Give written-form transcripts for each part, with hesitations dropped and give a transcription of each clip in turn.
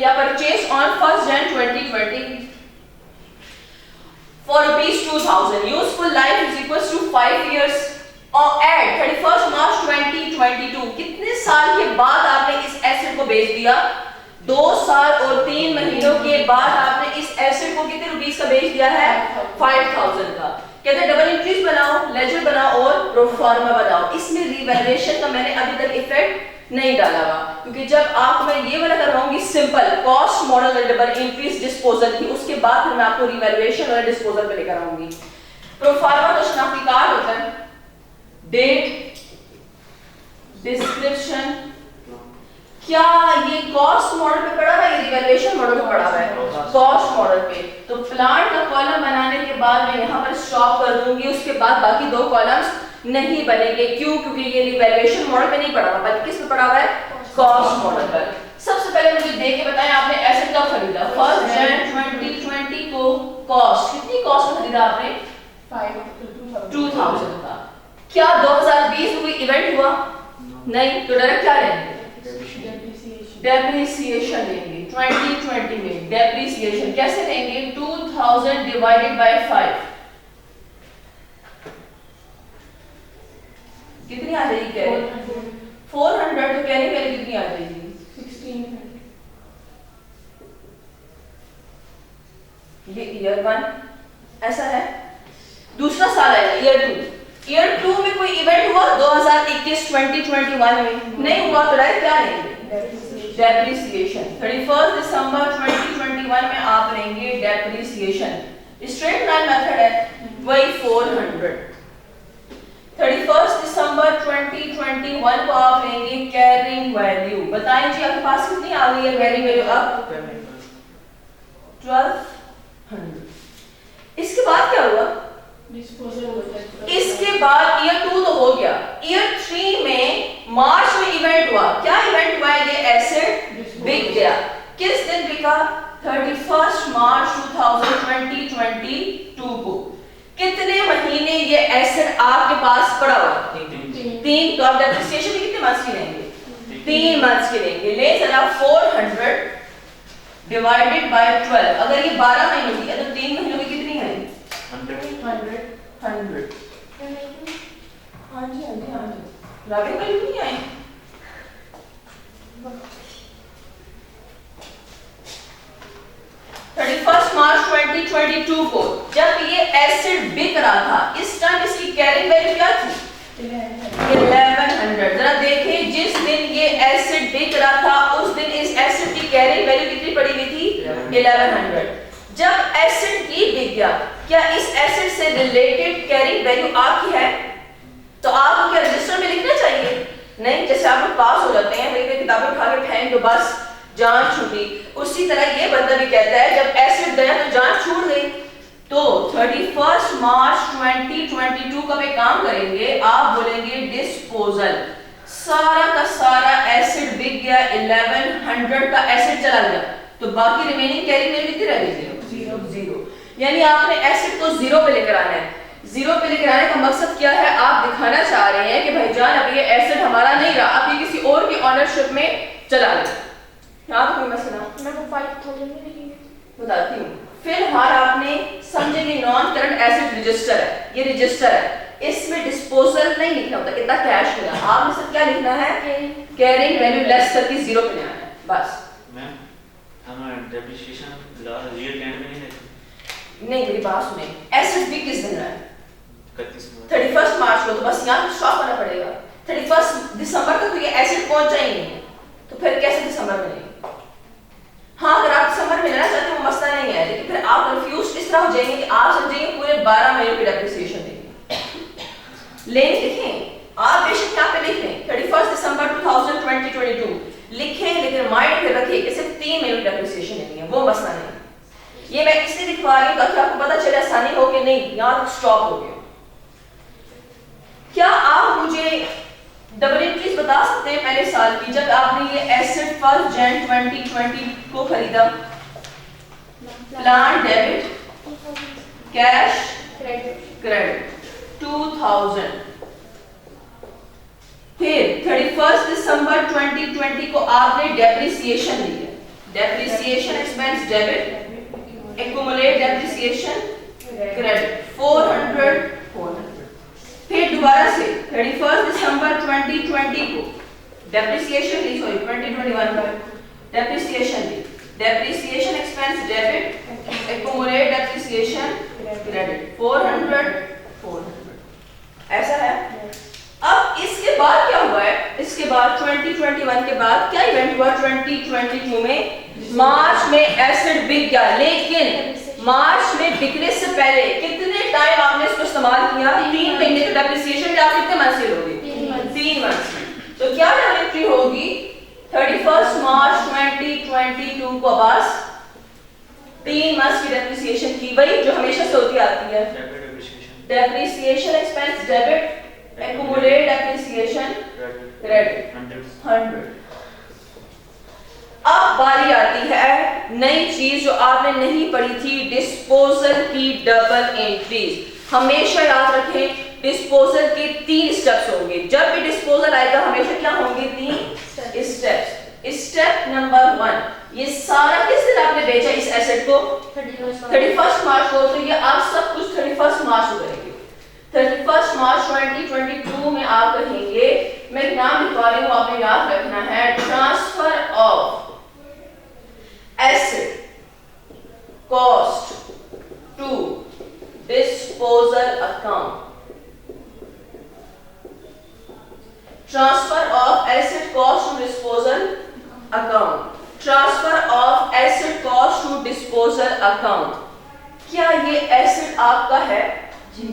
या purchase on 1st Jan 2020 for rupees 2000, useful life is equals to 5 years और at 31st March 2022 कितने साल के बाद आपने इस एसेट को बेच दिया? 2 साल और 3 महीनों के बाद आपने इस एसेट को कितने रुपीस का बेच दिया है? 5000 का। कहते हैं डबल एंट्रीज बनाओ, लेजर बनाओ और प्रोफार्मा बनाओ। इसमें रिवैल्यूएशन का मैंने अभी तक इफेक्ट नहीं डाला हुआ, क्योंकि जब आपको मैं ये वाला करवाऊंगी simple cost model double entries disposal की, उसके बाद फिर मैं आपको रिवैल्यूएशन और डिस्पोजल पे लेकर आऊंगी। प्रोफार्मा का शनाख्ती कार्ड होता है, डेट, डिस्क्रिप्शन। क्या ये कॉस्ट मॉडल पे पड़ा हुआ है, ये रिवैल्यूएशन मॉडल पे पड़ा हुआ है? कॉस्ट मॉडल पे। तो प्लांट का कॉलम बनाने के बाद मैं यहाँ पर स्टॉप कर दूंगी, उसके बाद बाकी 2 कॉलम्स नहीं बनेंगे। क्यों? क्योंकि ये रिवैल्यूएशन मॉडल पे नहीं पड़ा हुआ, बल्कि किस पे पड़ा हुआ है? कॉस्ट मॉडल पर। सबसे पहले मुझे देख के बताएं आपने एसेट कब खरीदा? 1st Jan 2020 को। कॉस्ट कितनी कॉस्ट में खरीदा आपने? 2000 का। क्या 2020 में कोई इवेंट हुआ? नहीं। तो डायरेक्ट क्या लेंगे? डेप्रिसिएशन लेंगे। 2020 में डेप्रिसिएशन कैसे लेंगे? 2000 डिवाइडेड बाय 5 कितनी आ जाएगी? कह रहे 400। तो कहने पहले कितनी आ जाएगी? 1600। ये ईयर 1 ऐसा है। दूसरा साल आएगा ईयर 2। ईयर 2 में कोई इवेंट हुआ 2021 में? नहीं हुआ। तो डायरेक्ट क्या लेंगे? डेप्रिसिएशन। 31 दिसंबर 2021 में आप लेंगे डेप्रिसिएशन। स्ट्रेट लाइन मेथड है, वही 400। 31 दिसंबर 2021 को आप लेंगे कैरिंग वैल्यू। बताएं जी आपके पास कितनी आ गई है कैरिंग वैल्यू? अब 1200। इसके बाद क्या हुआ? डिस्पोजल होता है। इसके बाद ईयर 2 तो हो गया। ईयर 3 में मार्च में इवेंट हुआ। क्या इवेंट हुआ? ये एसेट बिक गया। किस दिन बिका? 31 मार्च 2022 को। कितने महीने ये एसेट आपके पास पड़ा हुआ? 3। तो आप डेप्रिसिएशन कितने मंथ्स की लेंगे? 3 मंथ्स की लेंगे। ले जरा 400 डिवाइडेड बाय 12। अगर ये 12 महीनों की है तो 3 महीनों की कितनी है? 100। हाँ जी हाँ जी हाँ जी। राबे कल नहीं आए। मार्च 2022 को जब ये एसिड बिक रहा था, इस टाइम इसकी कैरिंग वैल्यू क्या थी? 1100। जरा देखें, जिस दिन ये एसिड बिक रहा था उस दिन इस एसिड की कैरिंग वैल्यू कितनी पड़ी हुई थी? 1100। जब एसिड ये बिक गया, क्या इस एसिड से रिलेटेड कैरिंग वैल्यू आपकी है? तो आपको क्या रजिस्टर में लिखना चाहिए? नहीं। जैसे आप लोग पास हो जाते हैं, मेरी किताबें उठा के फेंक दो, बस जान छूटी। उसी तरह ये बंदा भी कहता है जब एसिड गया तो जान छूट गई। तो 31 मार्च 2022 का एक काम करेंगे, आप बोलेंगे डिस्पोजल। सारा का सारा एसिड बिक गया, 1100 का एसिड चला गया, तो बाकी रिमेनिंग कैरिंग वैल्यू कितनी रह गई? 0। यानी आपने एसिड को 0 पे लेकर आना है। 0 पे लेकर आने का मकसद क्या है? आप दिखाना चाह रहे हैं कि भाईजान अब ये एसेट हमारा नहीं रहा, अब ये किसी और की ऑनरशिप में चला गया। यहाँ तो कोई मसला मैं 5000 में लिखेंगे बताती हूँ। फिलहाल आपने समझे कि नॉन करंट एसेट रजिस्टर है, ये रजिस्टर है, इसमें डिस्पोजल नहीं लिखना होता कितना कैश मिला। आपने सिर्फ क्या लिखना है? कैरिंग वैल्यू लेस करके 0 पे लेना है बस। मैम हम डेप्रिसिएशन ईयर एंड में नहीं, मेरी बात सुने। एसेट भी किस दिन रहा है? 31 मार्च को। तो बस यहाँ स्टॉप करना पड़ेगा। 31 दिसंबर तक तो ये एसेट पहुंचा ही नहीं है, तो फिर कैसे दिसंबर में लेंगे? हाँ, अगर आप दिसंबर में लेना चाहते हो मसला नहीं है, लेकिन फिर आप कंफ्यूज इस तरह हो जाएंगे कि आप समझेंगे पूरे 12 महीनों की डेप्रिसिएशन देंगे। लेकिन लिखें आप, बेशक यहाँ पे लिख लें 31 दिसंबर 2022 लिखें, लेकिन माइंड में रखिए कि सिर्फ 3 महीनों की डेप्रिसिएशन लेनी है, वो मसला नहीं। ये मैं इसलिए दिखवा रही हूँ ताकि आपको पता चले आसानी हो कि नहीं यहाँ स्टॉप हो गया। क्या आप मुझे डबल एंट्रीज बता सकते हैं पहले साल की, जब आपने ये एसेट 1 जन 2020 को खरीदा? Plan debit, cash credit 2000। फिर 31 दिसंबर 2020 को आपने डेप्रिसिएशन ली है, depreciation expense debit, accumulate depreciation credit 400 400। फिर दोबारा से 31 दिसंबर 2020 को डेप्रिसिएशन ली, सॉरी 2021 पर डेप्रिसिएशन ली, depreciation expense debit, accumulate depreciation credit 400 400। ऐसा है। अब इसके बाद क्या हुआ है, इसके बाद 2021 के बाद क्या इवेंट हुआ, 2022 में मार्च में एसिड बिक गया, लेकिन मार्च में बिकने से पहले कितने टाइम आपने इसको इस्तेमाल किया, 3 महीने की डेप्रिसिएशन में आप कितने मंथ से लोगे, 3 मंथ। तो क्या एंट्री होगी 31 मार्च 2022 को बस 3 मंथ की डेप्रिसिएशन की, वही जो हमेशा से होती आती है, depreciation expense debit, accumulate depreciation credit 100। अब बारी आती है नई चीज जो आपने नहीं पढ़ी थी, डिस्पोजल की डबल एंट्रीज। हमेशा याद रखें डिस्पोजल के 3 स्टेप्स होंगे, जब भी डिस्पोजल आएगा हमेशा क्या होंगे, 3 स्टेप्स। स्टेप नंबर 1, ये सारा किस दिन आपने बेचा इस एसेट को, 31 मार्च को, तो ये आप सब कुछ 31 मार्च को करेंगे। 31 मार्च 2022 में आप कहेंगे, मैं नाम लिखवा रही हूं, आपने याद रखना है, transfer of asset cost to disposal account, transfer of asset cost to disposal account, transfer of asset cost to disposal account. क्या ये एसेट आपका है, जी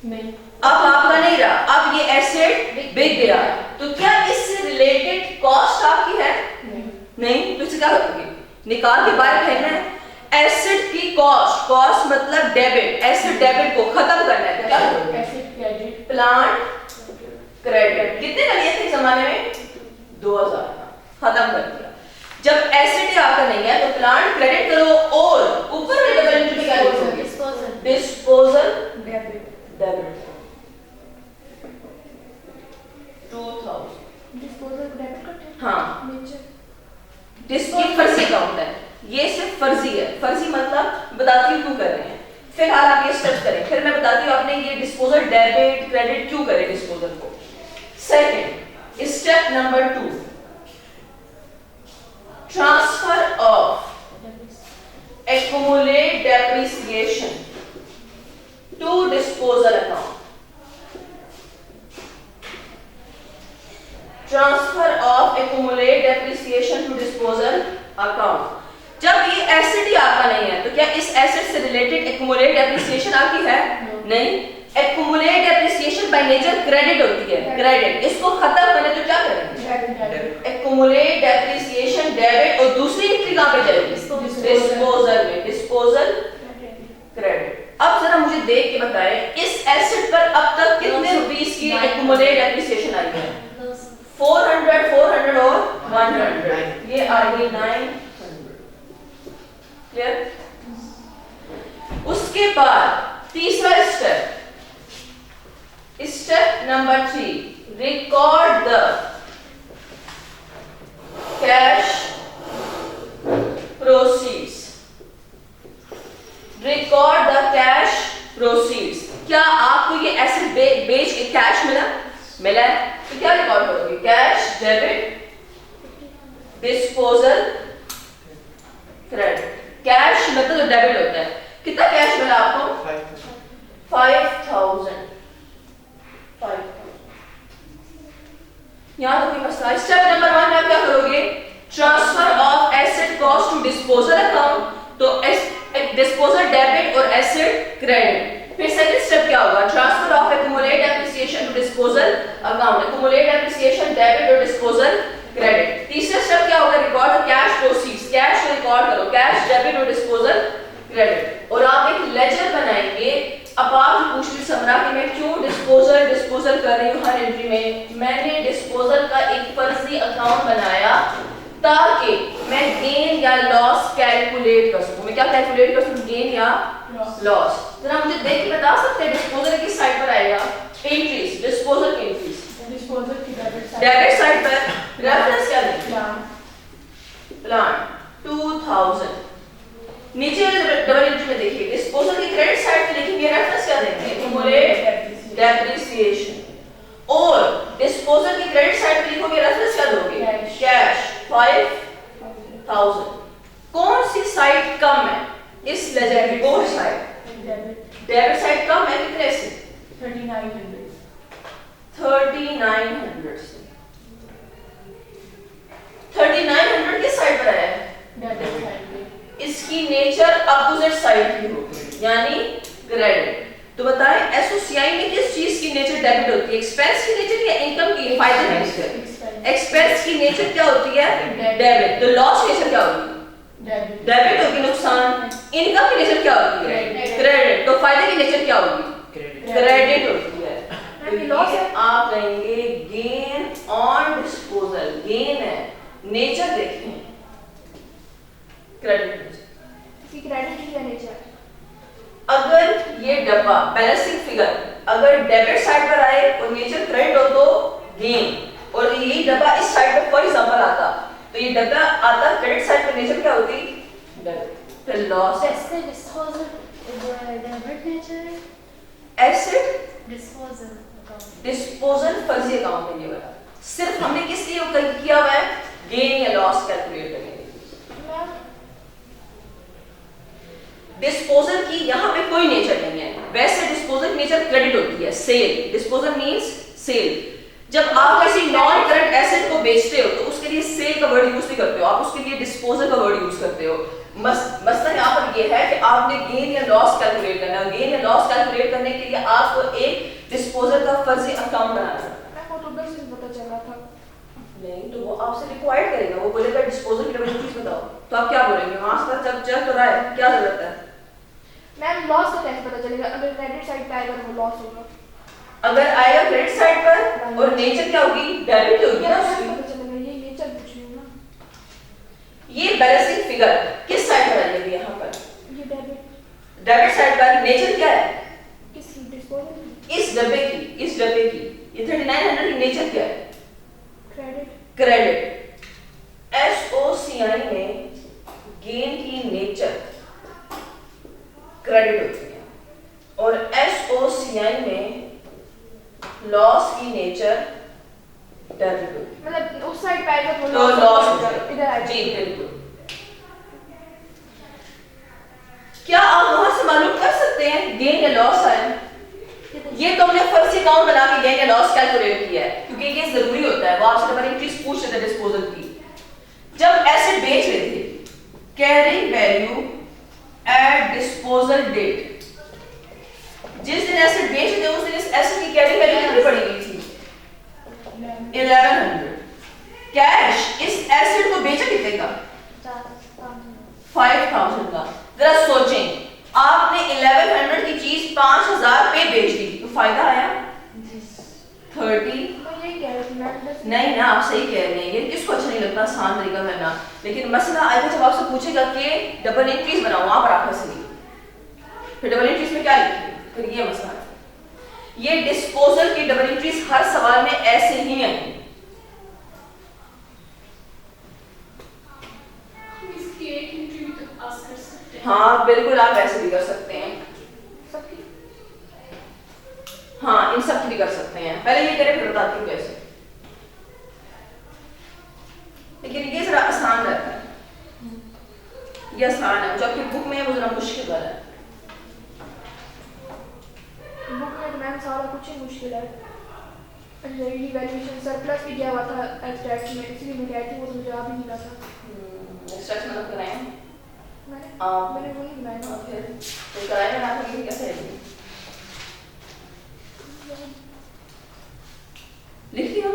नहीं, अब आपका नहीं रहा, अब ये एसेट बिक गया, तो क्या इससे रिलेटेड कॉस्ट आपकी है, नहीं, तो इसे क्या करोगे, निकाल के बाहर फेंकना है। एसेट की कॉस्ट, कॉस्ट मतलब डेबिट, एसेट डेबिट को खत्म करना है, तो क्या करोगे, एसेट क्रेडिट, प्लांट क्रेडिट। कितने का लिए थे जमाने में, 2000 का, खत्म कर दिया। जब एसेट ही आपका नहीं है तो प्लांट क्रेडिट करो, और ऊपर वाले डबल एंट्री क्या लिखोगे, डिस्पोजल डेबिट 2000, डिस्पोजल डेबिट का, हाँ डिस्की फर्जी अकाउंट है, ये सिर्फ फर्जी है। फर्जी मतलब बताती हूँ क्यों कर रहे हैं, फिलहाल आप ये स्टेप करें, फिर मैं बताती हूँ आपने ये डिस्पोजल डेबिट क्रेडिट क्यों करें डिस्पोजल को। Second step number 2, transfer of accumulate depreciation to disposal account, transfer of accumulate depreciation to disposal account. जब ये एसेट ही आपका नहीं है तो क्या इस एसेट से रिलेटेड एक्यूमुलेट डेप्रिसिएशन आपकी है, नहीं। Accumulate depreciation by nature credit होती है, क्रेडिट, इसको खत्म करने तो क्या करेंगे, एक्यूमुलेट डेप्रिसिएशन डेबिट, और दूसरी एंट्री कहां पे जाएगी, डिस्पोजल में, डिस्पोजल क्रेडिट। अब जरा मुझे देख के बताएं इस एसेट पर अब तक कितने रुपीस की एक्यूमुलेट डेप्रिसिएशन आई है, 400 400 और 100, ये आएगी 900, क्लियर। उसके बाद तीसरा step, step number 3, record the cash proceeds, record the cash proceeds. क्या आपको ये एसेट बेच के कैश मिला है, तो क्या रिकॉर्ड करोगे, cash debit, disposal credit. Cash मतलब जो डेबिट होता है, कितना कैश मिला आपको, 5000। यहाँ तो कोई मसला। स्टेप नंबर 1 में आप क्या करोगे, transfer of asset cost to disposal account, तो डिस्पोजल डेबिट और एसेट क्रेडिट। फिर सेकंड स्टेप क्या होगा, transfer of accumulate depreciation to disposal account, accumulate depreciation debit और डिस्पोजल क्रेडिट। तीसरा स्टेप क्या होगा, record the cash proceeds, cash को रिकॉर्ड करो, कैश डेबिट और डिस्पोजल क्रेडिट। और आप एक लेजर बनाएंगे। अब आप पूछ रही समरा कि मैं क्यों डिस्पोजल कर रही हूँ हर एंट्री में, मैंने डिस्पोजल का एक फर्जी अकाउंट बनाया ताकि मैं गेन या लॉस कैलकुलेट कर सकूं। मैं क्या कैलकुलेट कर सकूं, गेन या लॉस। जरा मुझे देख के बता सकते हैं डिस्पोजल किस साइड पर आएगा, एंट्रीज, डिस्पोजल की एंट्रीज, डिस्पोजल की डेबिट साइड पर। रेफरेंस क्या दें, प्लांट 2000। नीचे वाले डबल एंट्री में देखिए डिस्पोजल की क्रेडिट साइड पे लिखेंगे रेफरेंस क्या देंगे, एक्यूमुलेट डेप्रिसिएशन, और डिस्पोजल की क्रेडिट साइड पे लिखोगे रेफरेंस क्या दोगे, कैश 5000। कौन सी साइड कम है इस लेजर की, कौन साइड, डेबिट साइड कम है कितने से, 3900 से। 3900 किस साइड पर आया है, इसकी नेचर अपोजिट साइड की होगी यानी क्रेडिट। तो बताएं एसओसीआई में किस चीज की नेचर डेबिट होती है, एक्सपेंस की नेचर या इनकम की, फायदे की नेचर। एक्सपेंस की नेचर क्या होती है, डेबिट। तो लॉस नेचर क्या होगी, डेबिट होगी नुकसान। इनकम की नेचर क्या होती है, क्रेडिट। तो फायदे की नेचर क्या होगी, क्रेडिट होती है। तो लॉस आप कहेंगे गेन ऑन डिस्पोजल, गेन है, नेचर देखें क्रेडिट नेचर। अगर ये डब्बा बैलेंसिंग फिगर अगर डेबिट साइड पर आए और नेचर क्रेडिट हो तो गेन, और ये डब्बा इस साइड पर फॉर एग्जांपल आता तो ये डब्बा आता क्रेडिट साइड पर नेचर क्या होती, डेबिट। फिर लॉस एसेट डिस्पोजल फर्जी अकाउंट में ये वाला सिर्फ हमने किस लिए किया हुआ है, गेन या लॉस कैलकुलेट करने के लिए। डिस्पोजल की यहाँ पे कोई नेचर नहीं है, वैसे डिस्पोजल की नेचर क्रेडिट होती है, सेल। Disposal means cell. जब आप किसी नॉन करंट एसेट को बेचते हो तो उसके लिए सेल का वर्ड यूज नहीं करते हो, आप उसके लिए डिस्पोजल का वर्ड यूज करते हो। मसला यहाँ पर ये है कि आपने गेन या लॉस कैलकुलेट करना है। गेन या लॉस कैलकुलेट करने के लिए आपको एक डिस्पोजल का फर्जी अकाउंट बनाना है। नहीं तो वो आपसे रिक्वायर्ड करेगा, वो बोलेगा डिस्पोजल की डबल एंट्रीज बताओ, तो आप क्या बोलेंगे, वहां से जब चल तो रहा है क्या जरूरत है। मैम लॉस का कैसे पता चलेगा, अगर क्रेडिट साइड पे आएगा तो वो लॉस होगा, अगर आएगा क्रेडिट साइड पर और नेचर क्या होगी, डेबिट होगी ना उसकी। पता चलेगा ये नेचर पूछ रही हूं ना। ये बैलेंसिंग फिगर किस साइड पर आएगी, यहाँ पर ये डेबिट साइड पर नेचर क्या है, किसकी, डिस्पोजल, इस डब्बे की, इस डब्बे की। ये 3900 की नेचर क्या है, क्रेडिट। एसओसीआई में गेन की नेचर क्रेडिट होती है और एसओसीआई में लॉस की नेचर डेबिट होती है। मतलब उस साइड पे आएगा तो लॉस इधर आएगा। जी बिल्कुल। क्या आप वहां से मालूम कर सकते हैं गेन या लॉस आया, ये तो हमने फर्स्ट अकाउंट बना के गेन या लॉस कैलकुलेट किया है क्योंकि ये जरूरी होता है। वो आपसे डबल एंट्रीज पूछ रहे थे डिस्पोजल की। जब एसेट बेच रहे थे carrying value at disposal date, जिस दिन एसेट बेच रहे थे उस दिन इस एसेट की कैरिंग वैल्यू कितनी पड़ी हुई थी, 1100। कैश इस एसेट को बेचा कितने का, 5000 का। जरा सोचें आपने 1100 की चीज 5000 पे बेच दी तो फायदा आया 30। नहीं ना, आप सही कह रहे हैं, ये किसको अच्छा नहीं लगता आसान तरीका करना, लेकिन मसला आएगा जब आपसे पूछेगा कि डबल एंट्रीज बनाओ, वहां पर आपका सही, फिर डबल एंट्रीज में क्या लिखेंगे, फिर ये मसला है। ये डिस्पोजल की डबल एंट्रीज हर सवाल में ऐसे ही आएंगी। हाँ बिल्कुल, आप ऐसे भी कर सकते हैं, हाँ इन सब की भी कर सकते हैं। पहले ये करें फिर बताती हूँ कैसे, लेकिन ये जरा आसान रहता है, ये आसान है, जो आपकी बुक में है वो जरा मुश्किल वाला है। बुक में मैम सारा कुछ ही मुश्किल है। वैल्यूएशन सरप्लस भी दिया हुआ था एब्स्ट्रैक्ट में, इसलिए मैं कहती हूँ वो मुझे आप ही मिला था। एब्स्ट्रैक्ट मतलब कराएं, मैंने वही बनाया ना। फिर तो कराएं ना, तो ये कैसे रहेगी, लिख दिया।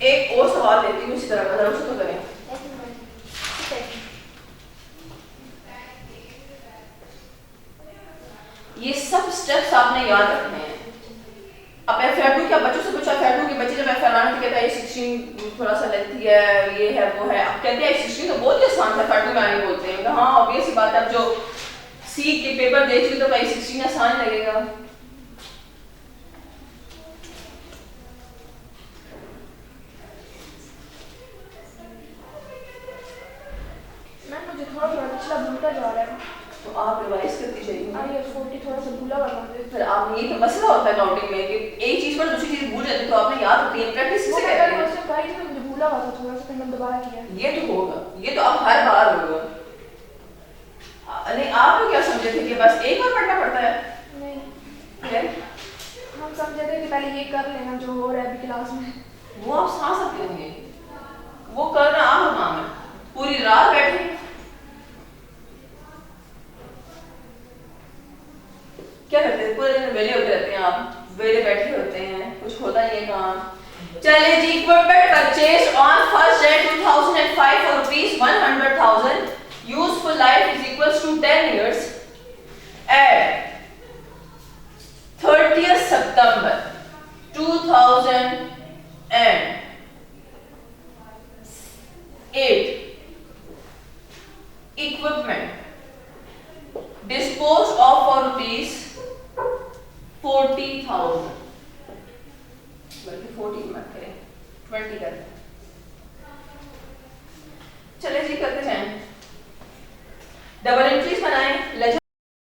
एक और सवाल लेती हूँ इसी तरह का, जरा उसे तो करें। ये सब स्टेप्स आपने याद रखने हैं। अब FR2 क्या बच्चों से पूछा, FR2 के बच्चे जब FR1 तो कहता है ये 16 थोड़ा सा लेंथी है, ये है वो है। अब कहते हैं 16 तो बहुत ही आसान था, FR2 में आगे बोलते हैं। हाँ ऑब्वियस सी बात है, अब जो सी के पेपर देख चुके तो भाई 16 आसान लगेगा। मसला भूलता जा रहा है। तो आप रिवाइज करती जाइए। ये 40 थोड़ा सा भूला हुआ था। फिर आप ये तो मसला होता है काउंटिंग में कि एक चीज पर दूसरी चीज भूल जाते तो आपने याद रखी है, प्रैक्टिस वो से मैं कहते कल हैं। क्वेश्चन करी थी तो मुझे भूला हुआ था थोड़ा सा, फिर मैंने दोबारा किया। ये तो होगा, ये तो अब हर बार होगा। नहीं आप लोग क्या समझे थे कि बस एक बार पढ़ना पड़ता है? नहीं, फिर हम समझे थे कि पहले ये कर लेना जो हो रहा है अभी क्लास में। वो आप सांस सकते होंगे, वो करना आम काम है। पूरी रात बैठे क्या करते हैं? पूरे दिन वेले होते रहते हैं, आप वेले बैठे होते हैं, कुछ होता नहीं है काम। चलिए जी, equipment purchase on 1st Jan 2005 for rupees 100,000, useful life is equals to 10 years, at 30th September 2008, equipment disposed of for rupees 40,000, बल्कि 40 मत करें, 20 करते हैं। चले जी करते जाएं, डबल एंट्रीज बनाएं।